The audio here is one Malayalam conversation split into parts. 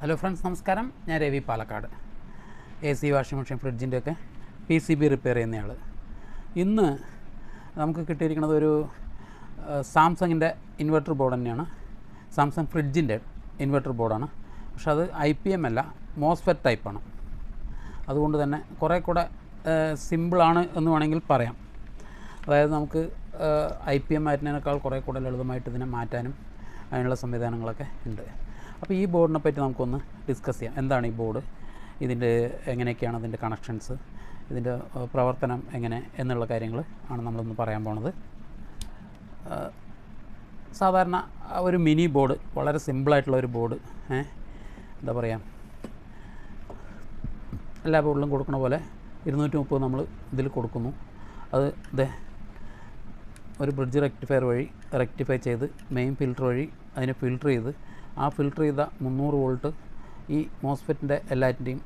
ഹലോ ഫ്രണ്ട്സ്, നമസ്കാരം. ഞാൻ Ravi Palakkad. AC washing machine ഫ്രിഡ്ജിൻ്റെയൊക്കെ PCB റിപ്പയർ ചെയ്യുന്നയാൾ. ഇന്ന് നമുക്ക് കിട്ടിയിരിക്കുന്നത് ഒരു സാംസങ്ങിൻ്റെ ഇൻവെർട്ടർ ബോർഡ് തന്നെയാണ്. സാംസങ് ഫ്രിഡ്ജിൻ്റെ ഇൻവെർട്ടർ ബോർഡാണ്. പക്ഷെ അത് IPM അല്ല, മോസ്ഫെറ്റ് ടൈപ്പാണ്. അതുകൊണ്ട് തന്നെ കുറേ കൂടെ സിമ്പിളാണ് എന്ന് വേണമെങ്കിൽ പറയാം. അതായത് നമുക്ക് IPM മാറ്റുന്നതിനേക്കാൾ കുറേ കൂടെ ലളിതമായിട്ട് ഇതിനെ മാറ്റാനും അതിനുള്ള സംവിധാനങ്ങളൊക്കെ ഉണ്ട്. അപ്പോൾ ഈ ബോർഡിനെ പറ്റി നമുക്കൊന്ന് ഡിസ്കസ് ചെയ്യാം. എന്താണ് ഈ ബോർഡ്, ഇതിൻ്റെ എങ്ങനെയൊക്കെയാണ് ഇതിൻ്റെ കണക്ഷൻസ്, ഇതിൻ്റെ പ്രവർത്തനം എങ്ങനെ എന്നുള്ള കാര്യങ്ങൾ ആണ് നമ്മളൊന്ന് പറയാൻ പോണത്. സാധാരണ ഒരു മിനി ബോർഡ്, വളരെ സിമ്പിളായിട്ടുള്ള ഒരു ബോർഡ്, എന്താ പറയുക, എല്ലാ ബോർഡിലും കൊടുക്കുന്ന പോലെ 230 നമ്മൾ ഇതിൽ കൊടുക്കുന്നു. അത് ഒരു ബ്രിഡ്ജ് റെക്ടിഫയർ വഴി റെക്ടിഫൈ ചെയ്ത് മെയിൻ ഫിൽറ്റർ വഴി അതിനെ ഫിൽറ്റർ ചെയ്ത് ആ ഫിൽറ്റർ ചെയ്ത 300 വോൾട്ട് ഈ മോസ്ഫെറ്റിൻ്റെ എല്ലാറ്റിൻ്റെയും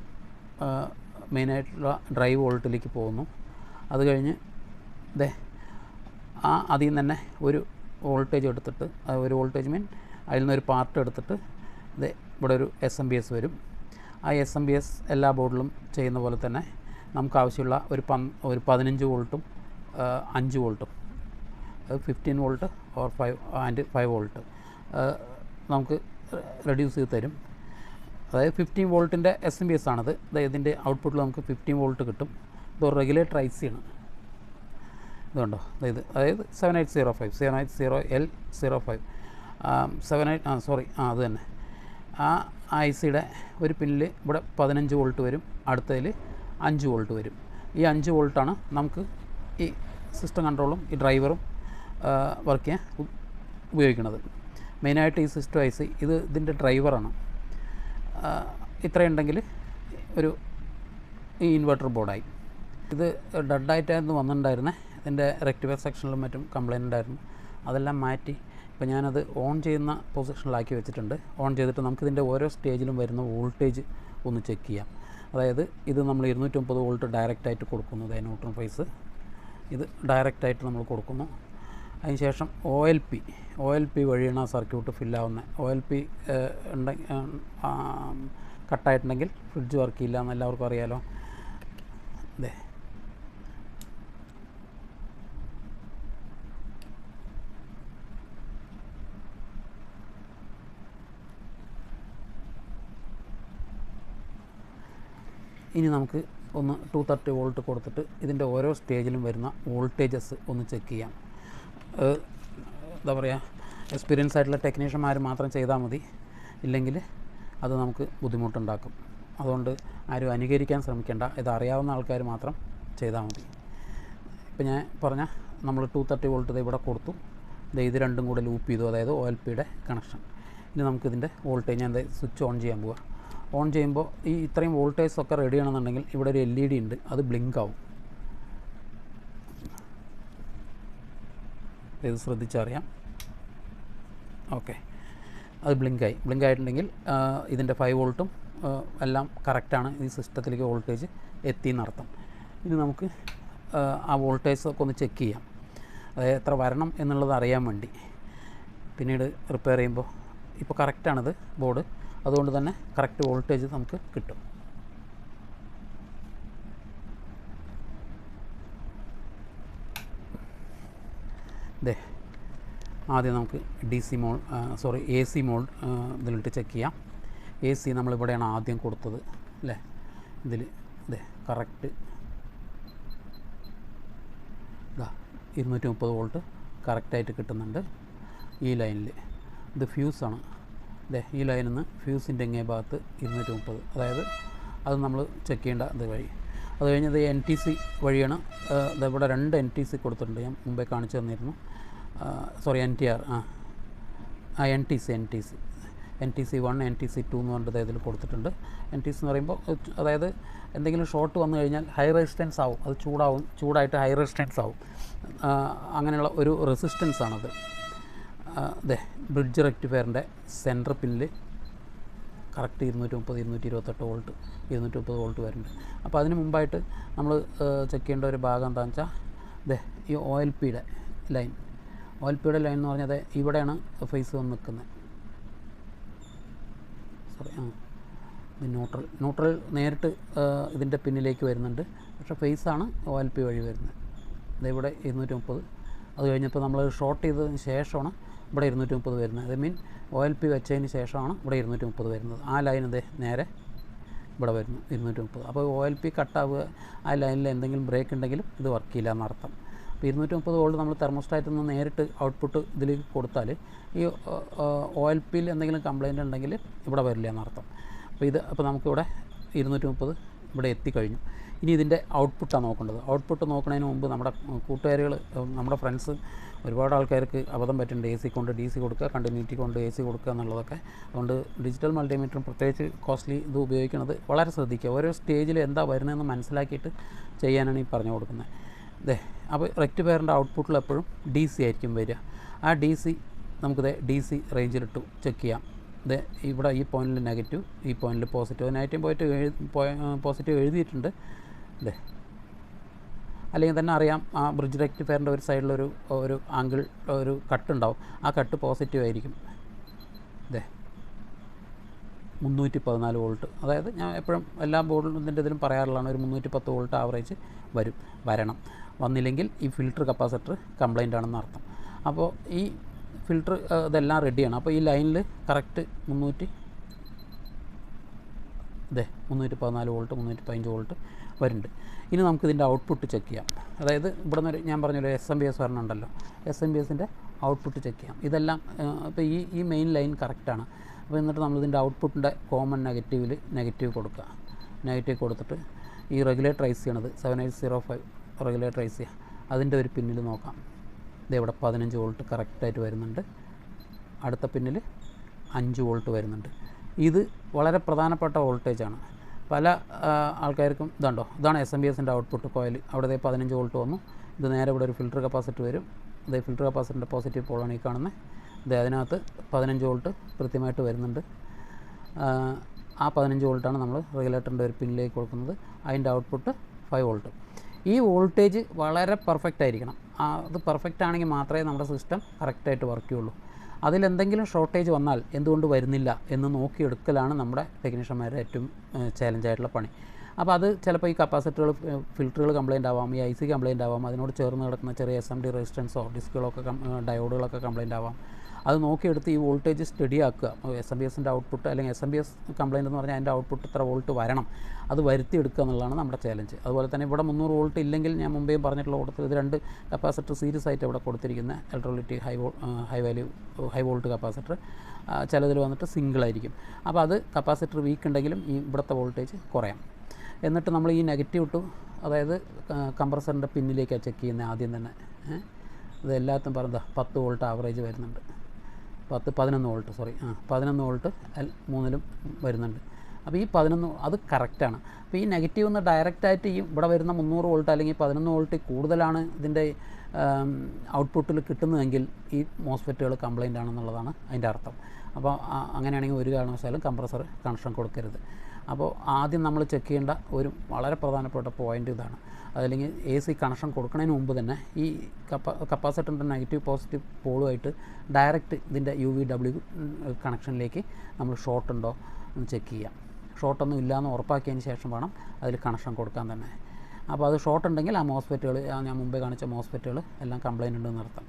മെയിനായിട്ടുള്ള ഡ്രൈവ് വോൾട്ടിലേക്ക് പോകുന്നു. അത് കഴിഞ്ഞ് അതിൽ നിന്ന് തന്നെ ഒരു വോൾട്ടേജ് എടുത്തിട്ട്, ഒരു വോൾട്ടേജ് മീൻ അതിൽ നിന്നൊരു പാർട്ട് എടുത്തിട്ട് ഇവിടെ ഒരു SMPS വരും. ആ SMPS എല്ലാ ബോർഡിലും ചെയ്യുന്ന പോലെ തന്നെ നമുക്ക് ആവശ്യമുള്ള ഒരു 15 വോൾട്ടും 5 വോൾട്ടും, 15 വോൾട്ട് ഓർ 5 വോൾട്ട് നമുക്ക് റെഡ്യൂസ് ചെയ്ത് തരും. അതായത് 15 വോൾട്ടിൻ്റെ SMPS ആണത്. ഇതിൻ്റെ ഔട്ട്പുട്ടിൽ നമുക്ക് 15 വോൾട്ട് കിട്ടും. ഇത് റെഗുലേറ്റർ IC ആണ്. ഇതുണ്ടോ, അതായത് 7805 അത് തന്നെ. ആ ICയുടെ ഒരു പിന്നിൽ ഇവിടെ 15 വോൾട്ട് വരും, അടുത്തതിൽ 5 വോൾട്ട് വരും. ഈ 5 വോൾട്ടാണ് നമുക്ക് ഈ സിസ്റ്റം കൺട്രോളും ഈ ഡ്രൈവറും വർക്ക് ചെയ്യാൻ ഉപയോഗിക്കുന്നത്. മെയിനായിട്ട് ഈ സിസ്റ്റം IC ഇതിൻ്റെ ഡ്രൈവറാണ്. ഇത്രയുണ്ടെങ്കിൽ ഈ ഇൻവെർട്ടർ ബോർഡായി. ഇത് ഡെഡായിട്ടായിരുന്നു വന്നിട്ടുണ്ടായിരുന്നത്. ഇതിൻ്റെ റെക്ടിഫയർ സെക്ഷനിലും മറ്റും കംപ്ലയിൻ്റ് ഉണ്ടായിരുന്നു. അതെല്ലാം മാറ്റി ഇപ്പോൾ ഞാനത് ഓൺ ചെയ്യുന്ന പൊസിഷനിലാക്കി വെച്ചിട്ടുണ്ട്. ഓൺ ചെയ്തിട്ട് നമുക്കിതിൻ്റെ ഓരോ സ്റ്റേജിലും വരുന്ന വോൾട്ടേജ് ഒന്ന് ചെക്ക് ചെയ്യാം. അതായത് ഇത് നമ്മൾ 230 വോൾട്ട് ഡയറക്റ്റായിട്ട് കൊടുക്കുന്നു. ന്യൂട്രൽ ഫേസ് ഇത് ഡയറക്റ്റായിട്ട് നമ്മൾ കൊടുക്കുന്നു. അതിനുശേഷം OLP വഴിയാണ് ആ സർക്യൂട്ട് ഫില്ലാവുന്നത്. OLP കട്ടായിട്ടുണ്ടെങ്കിൽ ഫ്രിഡ്ജ് വർക്ക് ചെയ്യില്ല എന്ന് എല്ലാവർക്കും അറിയാലോ. ഇനി നമുക്ക് ഒന്ന് 230 വോൾട്ട് കൊടുത്തിട്ട് ഇതിൻ്റെ ഓരോ സ്റ്റേജിലും വരുന്ന വോൾട്ടേജസ് ഒന്ന് ചെക്ക് ചെയ്യാം. എന്താ പറയുക, എക്സ്പീരിയൻസ് ആയിട്ടുള്ള ടെക്നീഷ്യന്മാർ മാത്രം ചെയ്താൽ മതി, ഇല്ലെങ്കിൽ അത് നമുക്ക് ബുദ്ധിമുട്ടുണ്ടാക്കും. അതുകൊണ്ട് ആരും അനുകരിക്കാൻ ശ്രമിക്കേണ്ട, ഇതറിയാവുന്ന ആൾക്കാർ മാത്രം ചെയ്താൽ മതി. ഇപ്പോൾ ഞാൻ പറഞ്ഞ നമ്മൾ 230 വോൾട്ട് ഇവിടെ കൊടുത്തു. ഇത് രണ്ടും കൂടെ ലൂപ്പ് ചെയ്തു, അതായത് OLPയുടെ കണക്ഷൻ. ഇനി നമുക്കിതിൻ്റെ വോൾട്ടേജ് ഞാൻ സ്വിച്ച് ഓൺ ചെയ്യാൻ പോവുക. ഓൺ ചെയ്യുമ്പോൾ ഈ ഇത്രയും വോൾട്ടേജ് ഒക്കെ റെഡി ആണെന്നുണ്ടെങ്കിൽ ഇവിടെ ഒരു LED ഉണ്ട്, അത് ബ്ലിങ്ക് ആവും. ഇത് ശ്രദ്ധിച്ചറിയാം. ഓക്കെ, അത് ബ്ലിങ്ക് ആയിട്ടുണ്ടെങ്കിൽ ഇതിൻ്റെ 5 വോൾട്ടും എല്ലാം കറക്റ്റാണ്. ഈ സിസ്റ്റത്തിലേക്ക് വോൾട്ടേജ് എത്തിയെന്നർത്ഥം. ഇനി നമുക്ക് ആ വോൾട്ടേജ് ഒക്കെ ഒന്ന് ചെക്ക് ചെയ്യാം, അതായത് എത്ര വരണം എന്നുള്ളത് അറിയാൻ വേണ്ടി. പിന്നീട് റിപ്പയർ ചെയ്യുമ്പോൾ ഇപ്പോൾ കറക്റ്റാണിത് ബോർഡ്, അതുകൊണ്ട് തന്നെ കറക്റ്റ് വോൾട്ടേജ് നമുക്ക് കിട്ടും. ആദ്യം നമുക്ക് AC മോഡ് ഇതിലിട്ട് ചെക്ക് ചെയ്യാം. AC നമ്മളിവിടെയാണ് ആദ്യം കൊടുത്തത് അല്ലേ. ഇതിൽ കറക്റ്റ് 230 വോൾട്ട് കറക്റ്റായിട്ട് കിട്ടുന്നുണ്ട് ഈ ലൈനിൽ. ഇത് ഫ്യൂസാണ്. ഈ ലൈനിൽ നിന്ന് ഫ്യൂസിൻ്റെ ഇങ്ങേ ഭാഗത്ത് 230, അതായത് അത് നമ്മൾ ചെക്ക് ചെയ്യേണ്ട ഇത് വഴി. അത് കഴിഞ്ഞത് NTC വഴിയാണ്. ഇവിടെ 2 NTC കൊടുത്തിട്ടുണ്ട്, ഞാൻ മുമ്പേ കാണിച്ചു തന്നിരുന്നു. NTR NTC 1 NTC 2 എന്ന് പറഞ്ഞിട്ട് ഇതിൽ കൊടുത്തിട്ടുണ്ട്. NTC എന്ന് പറയുമ്പോൾ അതായത് എന്തെങ്കിലും ഷോർട്ട് വന്നു കഴിഞ്ഞാൽ ഹൈ റെസിസ്റ്റൻസ് ആവും, അത് ചൂടായിട്ട് ഹൈ റെസിസ്റ്റൻസ് ആവും. അങ്ങനെയുള്ള ഒരു റെസിസ്റ്റൻസ് ആണത്. ബ്രിഡ്ജ് റെക്ടിഫയറിൻ്റെ സെൻറ്റർ പിന്നിൽ കറക്റ്റ് 228 വോൾട്ട് 230 വോൾട്ട് വരുന്നുണ്ട്. അപ്പോൾ അതിന് മുമ്പായിട്ട് നമ്മൾ ചെക്ക് ചെയ്യേണ്ട ഒരു ഭാഗം എന്താണെന്ന് വെച്ചാൽ ഈ OLPയുടെ ലൈൻ എന്ന് പറഞ്ഞാൽ ഇവിടെയാണ് ഫേസ് വന്ന് നിൽക്കുന്നത്. ന്യൂട്രൽ നേരിട്ട് ഇതിൻ്റെ പിന്നിലേക്ക് വരുന്നുണ്ട്, പക്ഷേ ഫേസാണ് OLP വഴി വരുന്നത്. ഇതിവിടെ 230. അത് കഴിഞ്ഞപ്പോൾ നമ്മൾ ഷോർട്ട് ചെയ്തതിന് ശേഷമാണ് ഇവിടെ 230 വരുന്നത്. അത് മീൻ OLP വെച്ചതിന് ശേഷമാണ് ഇവിടെ 230 വരുന്നത്. ആ ലൈൻ ഇതേ നേരെ ഇവിടെ വരുന്നു 230. അപ്പോൾ OLP കട്ടാവുക, ആ ലൈനിൽ എന്തെങ്കിലും ബ്രേക്ക് ഉണ്ടെങ്കിലും ഇത് വർക്ക് ചെയ്യില്ല എന്നർത്ഥം. അപ്പോൾ 230 വോൾട്ട് നമ്മൾ തെർമോസ്റ്റാറ്റിൽ നിന്ന് നേരിട്ട് ഔട്ട്പുട്ട് ഇതിലേക്ക് കൊടുത്താൽ ഈ OLPയിൽ എന്തെങ്കിലും കംപ്ലയിൻ്റ് ഉണ്ടെങ്കിൽ ഇവിടെ വരില്ല എന്നർത്ഥം. അപ്പോൾ നമുക്കിവിടെ 230 ഇവിടെ എത്തിക്കഴിഞ്ഞു. ഇനി ഇതിൻ്റെ ഔട്ട്പുട്ടാണ് നോക്കേണ്ടത്. ഔട്ട്പുട്ട് നോക്കുന്നതിന് മുമ്പ് നമ്മുടെ കൂട്ടുകാരികൾ, നമ്മുടെ ഫ്രണ്ട്സ്, ഒരുപാട് ആൾക്കാർക്ക് അബദ്ധം പറ്റുന്നുണ്ട്. AC കൊണ്ട് DC കൊടുക്കുക, കണ്ടിന്യൂറ്റി കൊണ്ട് AC കൊടുക്കുക എന്നുള്ളതൊക്കെ. അതുകൊണ്ട് ഡിജിറ്റൽ മൾട്ടിമീറ്ററും പ്രത്യേകിച്ച് കോസ്റ്റ്ലി ഇത് ഉപയോഗിക്കുന്നത് വളരെ ശ്രദ്ധിക്കുക. ഓരോ സ്റ്റേജിൽ എന്താ വരുന്നതെന്ന് മനസ്സിലാക്കിയിട്ട് ചെയ്യാനാണ് ഈ പറഞ്ഞു കൊടുക്കുന്നത്. അപ്പോൾ റെക്ടിഫയറിൻ്റെ ഔട്ട്പുട്ടിൽ എപ്പോഴും DC ആയിരിക്കും വരിക. ആ DC നമുക്കിത് DC റേഞ്ചിലിട്ടു ചെക്ക് ചെയ്യാം. ഇവിടെ ഈ പോയിൻറ്റിൽ നെഗറ്റീവ്, ഈ പോയിൻറ്റിൽ പോസിറ്റീവ് എഴുതിയിട്ടുണ്ട്. അല്ലെങ്കിൽ തന്നെ അറിയാം, ആ ബ്രിഡ്ജ് റെക്ടിഫയറിൻ്റെ ഒരു സൈഡിലൊരു ആംഗിൾ, ഒരു കട്ടുണ്ടാവും. ആ കട്ട് പോസിറ്റീവ് ആയിരിക്കും. 314 വോൾട്ട്. അതായത് ഞാൻ എപ്പോഴും എല്ലാ ബോർഡിൻ്റെ ഇതിലും പറയാറുള്ളതാണ്, ഒരു 310 വോൾട്ട് ആവറേജ് വരണം. വന്നില്ലെങ്കിൽ ഈ ഫിൽറ്റർ കപ്പാസിറ്റർ കംപ്ലൈൻ്റ് ആണെന്ന് അർത്ഥം. അപ്പോൾ ഈ ഫിൽറ്റർ ഇതെല്ലാം റെഡിയാണ്. അപ്പോൾ ഈ ലൈനിൽ കറക്റ്റ് 314 വോൾട്ട് 315 വോൾട്ട് വരുന്നുണ്ട്. ഇനി നമുക്കിതിൻ്റെ ഔട്ട്പുട്ട് ചെക്ക് ചെയ്യാം. അതായത് ഇവിടെ നിന്ന് ഞാൻ പറഞ്ഞൊരു SMPS വരണമുണ്ടല്ലോ, SMPSൻ്റെ ഔട്ട്പുട്ട് ചെക്ക് ചെയ്യാം. ഇതെല്ലാം ഇപ്പോൾ ഈ മെയിൻ ലൈൻ കറക്റ്റാണ്. അപ്പോൾ എന്നിട്ട് നമ്മളിതിൻ്റെ ഔട്ട്പുട്ടിൻ്റെ കോമൺ നെഗറ്റീവ് കൊടുക്കുക. നെഗറ്റീവ് കൊടുത്തിട്ട് ഈ റെഗുലേറ്റർ ഐസ് ചെയ്യണത് 7805 റെഗുലേറ്റർ ഐസ് ചെയ്യുക. അതിൻ്റെ ഒരു പിന്നിൽ നോക്കാം. ഇവിടെ 15 വോൾട്ട് കറക്റ്റായിട്ട് വരുന്നുണ്ട്. അടുത്ത പിന്നിൽ 5 വോൾട്ട് വരുന്നുണ്ട്. ഇത് വളരെ പ്രധാനപ്പെട്ട വോൾട്ടേജാണ്. പല ആൾക്കാർക്കും ഇതാണ് SMPSൻ്റെ ഔട്ട്പുട്ട് കോയിൽ. അവിടെ 15 വോൾട്ട് വന്നു. ഇത് നേരെ ഇവിടെ ഒരു ഫിൽറ്റർ കപ്പാസിറ്റർ വരും. ഫിൽറ്റർ കപ്പാസിറ്ററിൻ്റെ പോസിറ്റീവ് പോളാണ് ഈ കാണുന്നത്. അതിനകത്ത് 15 വോൾട്ട് കൃത്യമായിട്ട് വരുന്നുണ്ട്. ആ 15 വോൾട്ടാണ് നമ്മൾ റെഗുലേറ്ററിൻ്റെ ഒരു പിന്നിലേക്ക് കൊടുക്കുന്നത്. അതിൻ്റെ ഔട്ട്പുട്ട് 5 വോൾട്ട്. ഈ വോൾട്ടേജ് വളരെ പെർഫെക്റ്റ് ആയിരിക്കണം. അത് പെർഫെക്റ്റ് ആണെങ്കിൽ മാത്രമേ നമ്മുടെ സിസ്റ്റം കറക്റ്റായിട്ട് വർക്ക് ചെയ്യുള്ളൂ. അതിലെന്തെങ്കിലും ഷോർട്ടേജ് വന്നാൽ എന്തുകൊണ്ട് വരുന്നില്ല എന്ന് നോക്കിയെടുക്കലാണ് നമ്മുടെ ടെക്നീഷ്യന്മാരുടെ ഏറ്റവും ചാലഞ്ചായിട്ടുള്ള പണി. അപ്പോൾ അത് ചിലപ്പോൾ ഈ കപ്പാസിറ്ററുകൾ, ഫിൽറ്ററുകൾ കംപ്ലയിൻ്റ് ആവാം, ഈ IC കംപ്ലയിൻ്റ് ആവാം, അതിനോട് ചേർന്ന് കിടക്കുന്ന ചെറിയ SMD റെസിസ്റ്റൻസോ ഡിസ്കുകളൊക്കെ ഡയോഡുകളൊക്കെ കംപ്ലയിൻ്റ് ആവാം. അത് നോക്കിയെടുത്ത് ഈ വോൾട്ടേജ് സ്റ്റഡി ആക്കുക. SMPSൻ്റെ ഔട്ട്പുട്ട് അല്ലെങ്കിൽ SMPS കംപ്ലയിൻ്റ് എന്ന് പറഞ്ഞാൽ അതിൻ്റെ ഔട്ട്പുട്ട് ഇത്ര വോൾട്ട് വരണം, അത് വരുത്തിയെടുക്കുക എന്നുള്ളതാണ് നമ്മുടെ ചാലഞ്ച്. അതുപോലെ തന്നെ ഇവിടെ 300 വോൾട്ട് ഇല്ലെങ്കിൽ ഞാൻ മുമ്പേ പറഞ്ഞിട്ടുള്ള കൂട്ടത്തിൽ ഇത് 2 കപ്പാസിറ്റർ സീരീസ് ആയിട്ട് ഇവിടെ കൊടുത്തിരിക്കുന്ന ഇലക്ട്രോലൈറ്റിക് ഹൈ വോൾട്ട് കപ്പാസിറ്റർ. ചിലതിൽ വന്നിട്ട് സിംഗിളായിരിക്കും. അപ്പോൾ അത് കപ്പാസിറ്റർ വീക്ക് ഉണ്ടെങ്കിലും ഈ ഇവിടുത്തെ വോൾട്ടേജ് കുറയാം. എന്നിട്ട് നമ്മൾ ഈ നെഗറ്റീവ് ഇട്ടു, അതായത് കംപ്രസറിൻ്റെ പിന്നിലേക്കാണ് ചെക്ക് ചെയ്യുന്നത് ആദ്യം തന്നെ. ഇത് എല്ലാത്തും പറഞ്ഞാൽ 10 വോൾട്ട് ആവറേജ് വരുന്നുണ്ട്. 11 വോൾട്ട് 11 വോൾട്ട് മൂന്നിലും വരുന്നുണ്ട്. അപ്പോൾ ഈ 11 അത് കറക്റ്റാണ്. അപ്പോൾ ഈ നെഗറ്റീവ് ഒന്ന് ഡയറക്റ്റായിട്ട് ഈ ഇവിടെ വരുന്ന 300 വോൾട്ട് അല്ലെങ്കിൽ 11 വോൾട്ട് കൂടുതലാണ് ഇതിൻ്റെ ഔട്ട്പുട്ടിൽ കിട്ടുന്നതെങ്കിൽ ഈ മോസ്ഫെറ്റുകൾ കംപ്ലയിൻ്റ് ആണെന്നുള്ളതാണ് അതിൻ്റെ അർത്ഥം. അപ്പോൾ അങ്ങനെയാണെങ്കിൽ ഒരു കാരണവശാലും കംപ്രസർ കണക്ഷൻ കൊടുക്കരുത്. അപ്പോൾ ആദ്യം നമ്മൾ ചെക്ക് ചെയ്യേണ്ട ഒരു വളരെ പ്രധാനപ്പെട്ട പോയിൻ്റ് ഇതാണ്. അതല്ലെങ്കിൽ AC കണക്ഷൻ കൊടുക്കുന്നതിന് മുമ്പ് തന്നെ ഈ കപ്പാസിറ്ററിൻ്റെ നെഗറ്റീവ് പോസിറ്റീവ് പോളുമായിട്ട് ഡയറക്റ്റ് ഇതിൻ്റെ UVW കണക്ഷനിലേക്ക് നമ്മൾ ഷോർട്ട് ഉണ്ടോ എന്ന് ചെക്ക് ചെയ്യാം. ഷോർട്ടൊന്നും ഇല്ലയെന്ന് ഉറപ്പാക്കിയതിന് ശേഷം വേണം അതിൽ കണക്ഷൻ കൊടുക്കാൻ തന്നെ. അപ്പോൾ അത് ഷോർട്ട് ഉണ്ടെങ്കിൽ ആ മോസ്ഫെറ്റുകൾ, ഞാൻ മുമ്പേ കാണിച്ച മോസ്ഫെറ്റുകൾ എല്ലാം കംപ്ലയിൻ്റ് ഉണ്ടെന്ന് അർത്ഥം.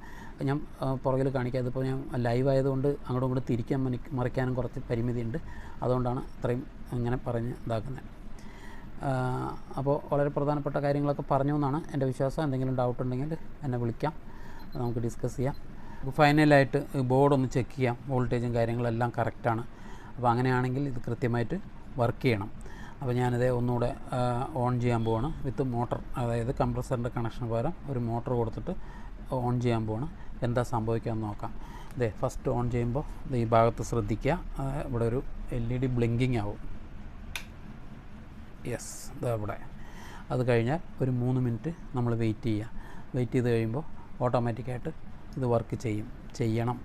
ഞാൻ പുറകിൽ കാണിക്കാം. ഇതിപ്പോൾ ഞാൻ ലൈവ് ആയതുകൊണ്ട് അങ്ങോട്ടും ഇങ്ങോട്ട് തിരിക്കാൻ മറിക്കാനും കുറച്ച് പരിമിതിയുണ്ട്. അതുകൊണ്ടാണ് ഇത്രയും ഇങ്ങനെ പറഞ്ഞ് ഇതാക്കുന്നത്. അപ്പോൾ വളരെ പ്രധാനപ്പെട്ട കാര്യങ്ങളൊക്കെ പറഞ്ഞു എന്നാണ് എൻ്റെ വിശ്വാസം. എന്തെങ്കിലും ഡൗട്ട് ഉണ്ടെങ്കിൽ എന്നെ വിളിക്കാം, നമുക്ക് ഡിസ്കസ് ചെയ്യാം. ഫൈനലായിട്ട് ബോർഡൊന്ന് ചെക്ക് ചെയ്യാം, വോൾട്ടേജും കാര്യങ്ങളെല്ലാം കറക്റ്റാണ്. അപ്പോൾ അങ്ങനെയാണെങ്കിൽ ഇത് കൃത്യമായിട്ട് വർക്ക് ചെയ്യണം. അപ്പോൾ ഞാനിത് ഒന്നുകൂടെ ഓൺ ചെയ്യാൻ പോവാണ് വിത്ത് മോട്ടർ. അതായത് കംപ്രസറിൻ്റെ കണക്ഷൻ പകരം ഒരു മോട്ടർ കൊടുത്തിട്ട് ഓൺ ചെയ്യാൻ പോവാണ്. എന്താ സംഭവിക്കാമെന്ന് നോക്കാം. ഫസ്റ്റ് ഓൺ ചെയ്യുമ്പോൾ ഈ ഭാഗത്ത് ശ്രദ്ധിക്കുക, ഇവിടെ ഒരു LED ബ്ലിങ്കിങ് ആവും. യെസ്, ഇവിടെ. അത് കഴിഞ്ഞാൽ ഒരു 3 മിനിറ്റ് നമ്മൾ വെയിറ്റ് ചെയ്യുക. വെയിറ്റ് ചെയ്ത് കഴിയുമ്പോൾ ഓട്ടോമാറ്റിക്കായിട്ട് ഇത് വർക്ക് ചെയ്യണം.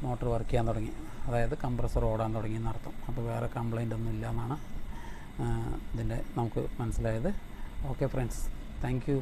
മോട്ടർ വർക്ക് ചെയ്യാൻ തുടങ്ങി, അതായത് കംപ്രസർ ഓടാൻ തുടങ്ങി എന്നർത്ഥം. അപ്പോൾ വേറെ കംപ്ലൈൻ്റ് ഒന്നും ഇല്ല എന്നാണ് ഇതിൻ്റെ നമുക്ക് മനസ്സിലായത്. Okay friends, thank you.